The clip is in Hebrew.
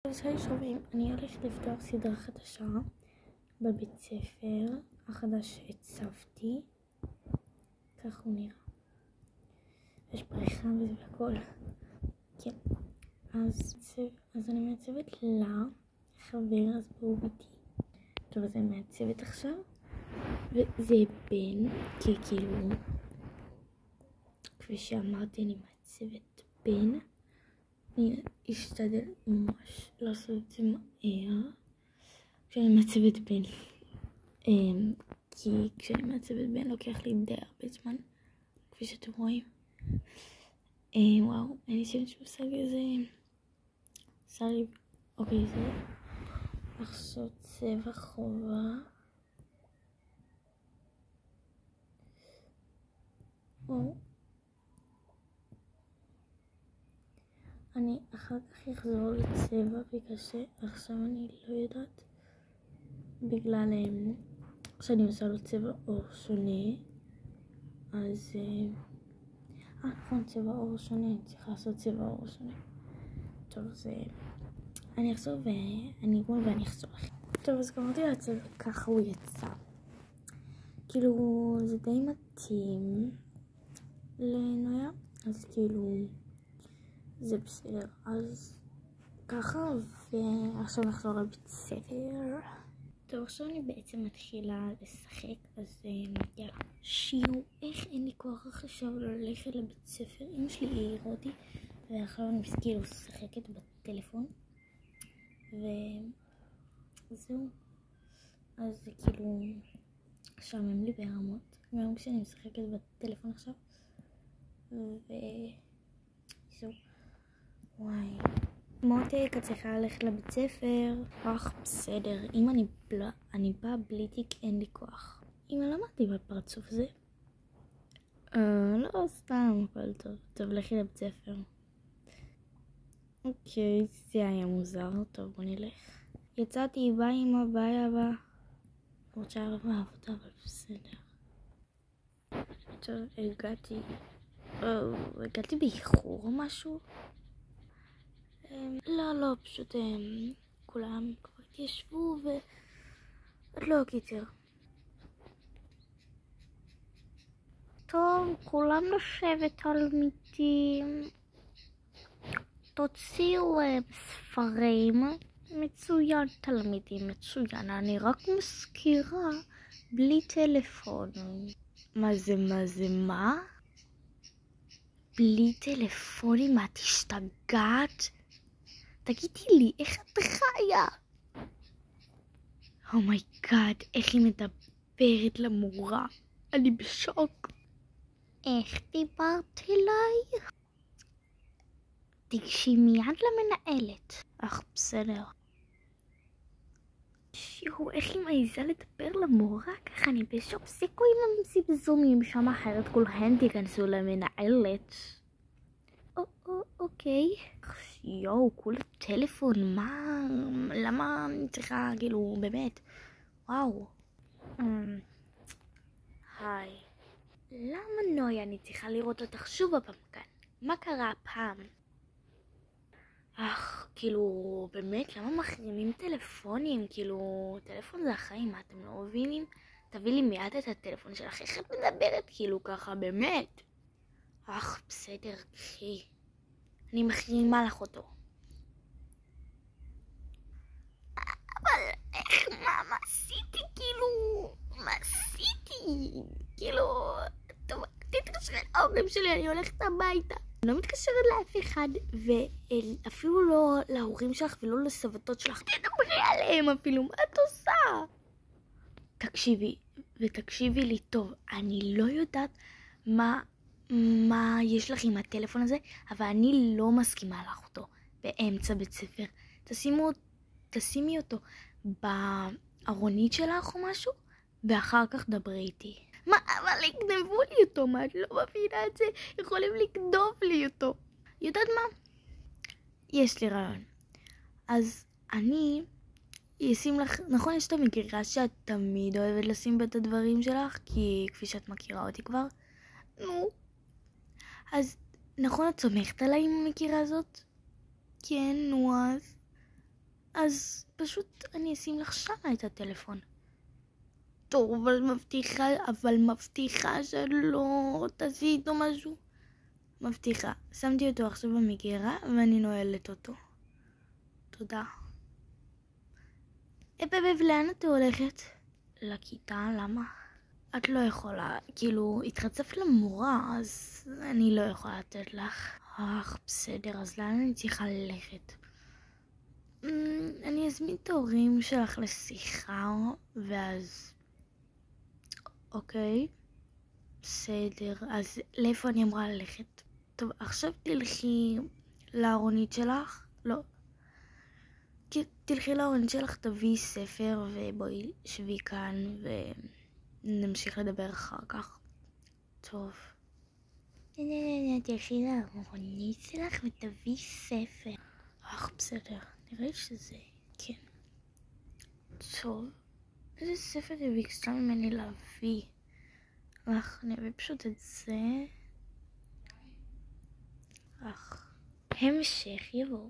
אז היי שומעים, אני הולכת לפתוח סדרה חדשה בבית ספר החדש שהצבתי. כך הוא נראה. יש בריכה וזה והכל. כן. אז אני מעצבת לחבר, אז בואו איתי. טוב, אז אני מעצבת עכשיו. וזה בן, כי כאילו, כפי שאמרתי, אני מעצבת בן. אני אשתדל ממש לעשות את זה מהר כשאני מעצבת בן, כי כשאני מעצבת בן לוקח לי די הרבה זמן, כפי שאתם רואים. וואו, אני חושבת שמושג איזה שרי. אוקיי, זה לחסות צבע חובה. וואו, אני אחר כך אחזור לצבע בגלל שעכשיו אני לא יודעת, בגלל שאני עושה לו צבע אור שונה. אז נכון, צבע אור שונה, אני צריכה לעשות צבע אור שונה. טוב, אז אני אחזור ואני אגמור ואני אחזור לכם. טוב, אז גמרתי לעצב, ככה הוא יצא. כאילו זה די מתאים לנויה, אז כאילו זה בסדר. אז ככה, ועכשיו נחזור לבית ספר. טוב, עכשיו אני בעצם מתחילה לשחק, אז יאללה. שיעור, איך אין לי כוח עכשיו ללכת לבית ספר. אמא שלי העירה אותי, ועכשיו אני כאילו משחקת בטלפון, וזהו. אז זה כאילו משעמם לי ברמות, גם כשאני משחקת בטלפון עכשיו, וזהו. וואי. מותק, את צריכה ללכת לבית ספר. אך בסדר, אם אני באה בלי תיק, אין לי כוח. אמא, למה את עם הפרצוף הזה? לא, סתם, הכל טוב. טוב, לכי לבית ספר. אוקיי, זה היה מוזר. טוב, בוא נלך. יצאתי, ביי אמא, ביי אבא. למרות שהיה רבה עבודה, אבל בסדר. טוב, הגעתי באיחור או משהו? לא, פשוט כולם כבר התיישבו ועוד לא קיצר. טוב, כולם לשבת תלמידים. תוציאו ספרים. מצוין תלמידים, מצוין. אני רק מזכירה, בלי טלפון. מה? בלי טלפונים? את השתגעת? תגידי לי, איך את חיה? אומייגאד, איך היא מדברת למורה. אני בשוק. איך דיברת אליי? תגשי מיד למנהלת. אך בסדר. שיו, איך היא מעיזה לדבר למורה? ככה אני בשוק. פסיקו עם הזמזומים שם, אחרת כולהן תיכנסו למנהלת. אוקיי. יואו, כולה טלפון, מה? למה אני צריכה, כאילו, באמת? וואו. היי. למה נויה אני צריכה לראות אותך שוב הפעם כאן? מה קרה הפעם? כאילו, באמת, למה מחרימים טלפונים? כאילו, טלפון זה החיים, מה אתם לא מבינים? תביא לי מיד את הטלפון שלך, איך את מדברת כאילו ככה, באמת? בסדר, קחי. אני מחרימה לך אותו. אבל איך, מה עשיתי? מה עשיתי? טוב, תתקשרי להורים שלי, אני הולכת הביתה. אני לא מתקשרת לאף אחד, ואפילו לא להורים שלך ולא לסבתות שלך. תדברי עליהם אפילו, מה את עושה? תקשיבי לי טוב, אני לא יודעת מה יש לך עם הטלפון הזה, אבל אני לא מסכימה לך אותו באמצע בית ספר. תשימי אותו בארונית שלך או משהו, ואחר כך דברי איתי. מה, אבל יגנבו לי אותו, מה? את לא מבינה את זה? יכולים לגנוב לי אותו. יודעת מה? יש לי רעיון. אז אני אשים לך, נכון, יש את המגירה שאת תמיד אוהבת לשים בה את הדברים שלך, כי כפי שאת מכירה אותי כבר, נו. אז נכון, את סומכת עליי עם המגירה הזאת? כן, נו אז. אז פשוט אני אשים לך שמה את הטלפון. טוב, אבל מבטיחה שלא תעשי איתו משהו. מבטיחה. שמתי אותו עכשיו במגירה ואני נועלת אותו. תודה. בב, לאן את הולכת? לכיתה, למה? את לא יכולה, כאילו, התחצפת למורה, אז אני לא יכולה לתת לך. בסדר, אז לאן אני צריכה ללכת? אני אזמין את ההורים שלך לשיחה, ואז... אוקיי, בסדר, אז לאיפה אני אמורה ללכת? טוב, עכשיו תלכי לארונית שלך, לא. תלכי לארונית שלך, תביאי ספר, ובואי שבי כאן, ונמשיך לדבר אחר כך. טוב. תלכי לארונית שלך ותביאי ספר. בסדר, נראה שזה, כן. טוב, איזה ספר היא ביקשה ממני להביא? אני אביא פשוט את זה. המשך יבוא.